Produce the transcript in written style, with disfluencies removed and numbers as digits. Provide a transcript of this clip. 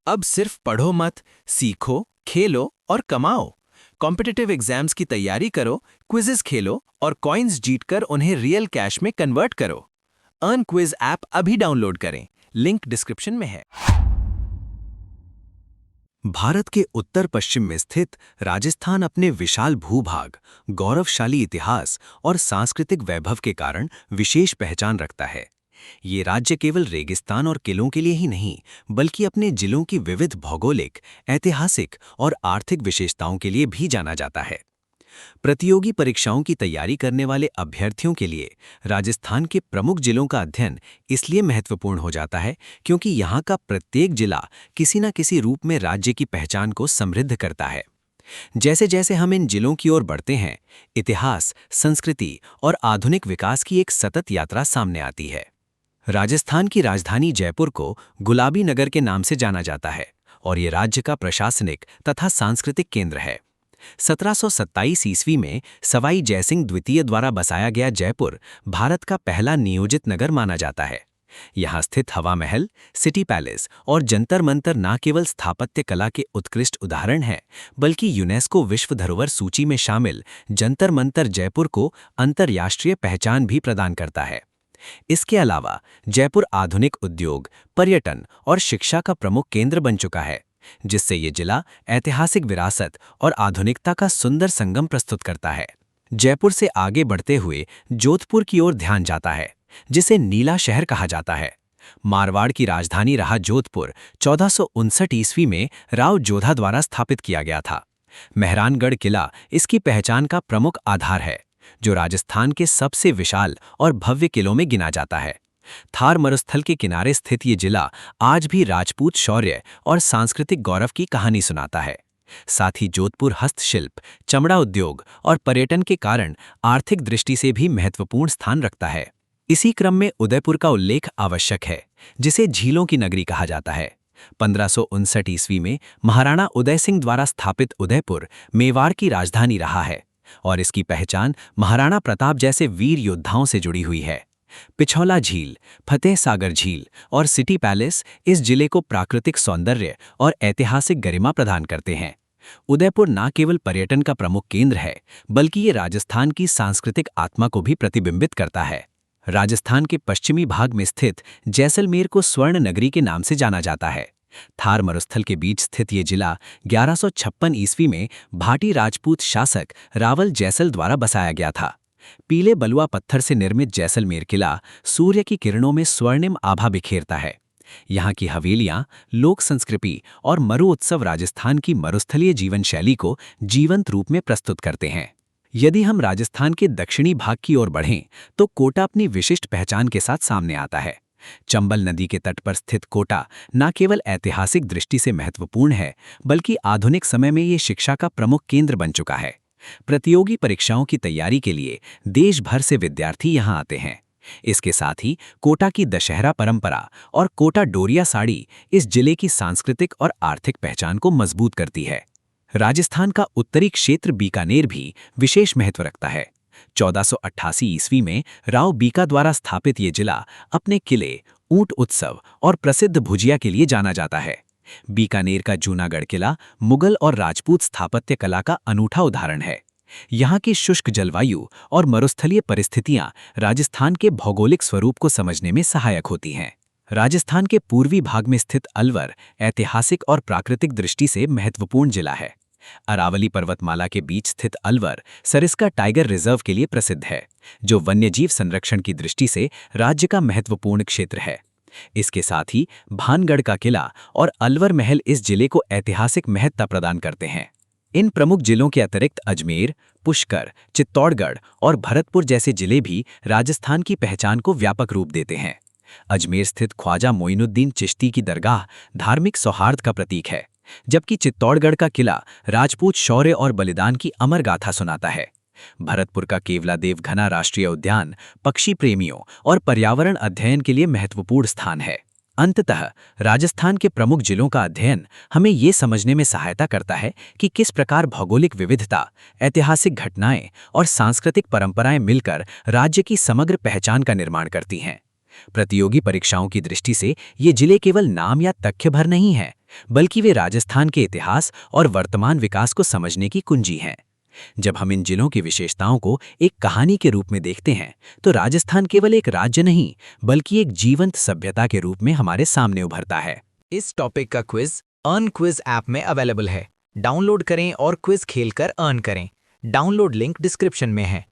अब सिर्फ पढ़ो मत, सीखो, खेलो और कमाओ। कॉम्पिटिटिव एग्जाम्स की तैयारी करो, क्विज़ेस खेलो और कॉइन्स जीतकर उन्हें रियल कैश में कन्वर्ट करो। अर्न क्विज ऐप अभी डाउनलोड करें, लिंक डिस्क्रिप्शन में है। भारत के उत्तर पश्चिम में स्थित राजस्थान अपने विशाल भूभाग, गौरवशाली इतिहास और सांस्कृतिक वैभव के कारण विशेष पहचान रखता है। ये राज्य केवल रेगिस्तान और किलों के लिए ही नहीं, बल्कि अपने जिलों की विविध भौगोलिक, ऐतिहासिक और आर्थिक विशेषताओं के लिए भी जाना जाता है। प्रतियोगी परीक्षाओं की तैयारी करने वाले अभ्यर्थियों के लिए राजस्थान के प्रमुख जिलों का अध्ययन इसलिए महत्वपूर्ण हो जाता है क्योंकि यहाँ का प्रत्येक जिला किसी न किसी रूप में राज्य की पहचान को समृद्ध करता है। जैसे जैसे हम इन जिलों की ओर बढ़ते हैं, इतिहास, संस्कृति और आधुनिक विकास की एक सतत यात्रा सामने आती है। राजस्थान की राजधानी जयपुर को गुलाबी नगर के नाम से जाना जाता है और ये राज्य का प्रशासनिक तथा सांस्कृतिक केंद्र है। 1727 ईस्वी में सवाई जयसिंह द्वितीय द्वारा बसाया गया जयपुर भारत का पहला नियोजित नगर माना जाता है। यहाँ स्थित हवा महल, सिटी पैलेस और जंतर मंतर न केवल स्थापत्य कला के उत्कृष्ट उदाहरण हैं, बल्कि यूनेस्को विश्व धरोहर सूची में शामिल जंतर मंतर जयपुर को अंतर्राष्ट्रीय पहचान भी प्रदान करता है। इसके अलावा जयपुर आधुनिक उद्योग, पर्यटन और शिक्षा का प्रमुख केंद्र बन चुका है, जिससे ये जिला ऐतिहासिक विरासत और आधुनिकता का सुंदर संगम प्रस्तुत करता है। जयपुर से आगे बढ़ते हुए जोधपुर की ओर ध्यान जाता है, जिसे नीला शहर कहा जाता है। मारवाड़ की राजधानी रहा जोधपुर 1459 ईस्वी में राव जोधा द्वारा स्थापित किया गया था। मेहरानगढ़ किला इसकी पहचान का प्रमुख आधार है, जो राजस्थान के सबसे विशाल और भव्य किलों में गिना जाता है। थार मरुस्थल के किनारे स्थित ये जिला आज भी राजपूत शौर्य और सांस्कृतिक गौरव की कहानी सुनाता है। साथ ही जोधपुर हस्तशिल्प, चमड़ा उद्योग और पर्यटन के कारण आर्थिक दृष्टि से भी महत्वपूर्ण स्थान रखता है। इसी क्रम में उदयपुर का उल्लेख आवश्यक है, जिसे झीलों की नगरी कहा जाता है। 1559 ईस्वी में महाराणा उदय सिंह द्वारा स्थापित उदयपुर मेवाड़ की राजधानी रहा है और इसकी पहचान महाराणा प्रताप जैसे वीर योद्धाओं से जुड़ी हुई है। पिछौला झील, फतेह सागर झील और सिटी पैलेस इस जिले को प्राकृतिक सौंदर्य और ऐतिहासिक गरिमा प्रदान करते हैं। उदयपुर न केवल पर्यटन का प्रमुख केंद्र है, बल्कि ये राजस्थान की सांस्कृतिक आत्मा को भी प्रतिबिंबित करता है। राजस्थान के पश्चिमी भाग में स्थित जैसलमेर को स्वर्ण नगरी के नाम से जाना जाता है। थार मरुस्थल के बीच स्थित ये जिला 1156 ईस्वी में भाटी राजपूत शासक रावल जैसल द्वारा बसाया गया था। पीले बलुआ पत्थर से निर्मित जैसलमेर किला सूर्य की किरणों में स्वर्णिम आभा बिखेरता है। यहाँ की हवेलियाँ, लोक संस्कृति और मरु उत्सव राजस्थान की मरुस्थलीय जीवन शैली को जीवंत रूप में प्रस्तुत करते हैं। यदि हम राजस्थान के दक्षिणी भाग की ओर बढ़ें, तो कोटा अपनी विशिष्ट पहचान के साथ सामने आता है। चंबल नदी के तट पर स्थित कोटा न केवल ऐतिहासिक दृष्टि से महत्वपूर्ण है, बल्कि आधुनिक समय में ये शिक्षा का प्रमुख केंद्र बन चुका है। प्रतियोगी परीक्षाओं की तैयारी के लिए देश भर से विद्यार्थी यहाँ आते हैं। इसके साथ ही कोटा की दशहरा परंपरा और कोटा डोरिया साड़ी इस जिले की सांस्कृतिक और आर्थिक पहचान को मजबूत करती है। राजस्थान का उत्तरी क्षेत्र बीकानेर भी विशेष महत्व रखता है। 1488 ईस्वी में राव बीका द्वारा स्थापित ये जिला अपने किले, ऊंट उत्सव और प्रसिद्ध भुजिया के लिए जाना जाता है। बीकानेर का जूनागढ़ किला मुगल और राजपूत स्थापत्य कला का अनूठा उदाहरण है। यहाँ की शुष्क जलवायु और मरुस्थलीय परिस्थितियाँ राजस्थान के भौगोलिक स्वरूप को समझने में सहायक होती हैं। राजस्थान के पूर्वी भाग में स्थित अलवर ऐतिहासिक और प्राकृतिक दृष्टि से महत्वपूर्ण जिला है। अरावली पर्वतमाला के बीच स्थित अलवर सरिस्का टाइगर रिजर्व के लिए प्रसिद्ध है, जो वन्यजीव संरक्षण की दृष्टि से राज्य का महत्वपूर्ण क्षेत्र है। इसके साथ ही भानगढ़ का किला और अलवर महल इस जिले को ऐतिहासिक महत्ता प्रदान करते हैं। इन प्रमुख जिलों के अतिरिक्त अजमेर, पुष्कर, चित्तौड़गढ़ और भरतपुर जैसे जिले भी राजस्थान की पहचान को व्यापक रूप देते हैं। अजमेर स्थित ख्वाजा मोइनुद्दीन चिश्ती की दरगाह धार्मिक सौहार्द का प्रतीक है, जबकि चित्तौड़गढ़ का किला राजपूत शौर्य और बलिदान की अमर गाथा सुनाता है। भरतपुर का केवलादेव घना राष्ट्रीय उद्यान पक्षी प्रेमियों और पर्यावरण अध्ययन के लिए महत्वपूर्ण स्थान है। अंततः राजस्थान के प्रमुख जिलों का अध्ययन हमें ये समझने में सहायता करता है कि किस प्रकार भौगोलिक विविधता, ऐतिहासिक घटनाएं और सांस्कृतिक परंपराएं मिलकर राज्य की समग्र पहचान का निर्माण करती हैं। प्रतियोगी परीक्षाओं की दृष्टि से ये जिले केवल नाम या तथ्य भर नहीं हैं, बल्कि वे राजस्थान के इतिहास और वर्तमान विकास को समझने की कुंजी हैं। जब हम इन जिलों की विशेषताओं को एक कहानी के रूप में देखते हैं, तो राजस्थान केवल एक राज्य नहीं, बल्कि एक जीवंत सभ्यता के रूप में हमारे सामने उभरता है। इस टॉपिक का क्विज अर्न क्विज ऐप में अवेलेबल है। डाउनलोड करें और क्विज खेलकर अर्न करें। डाउनलोड लिंक डिस्क्रिप्शन में है।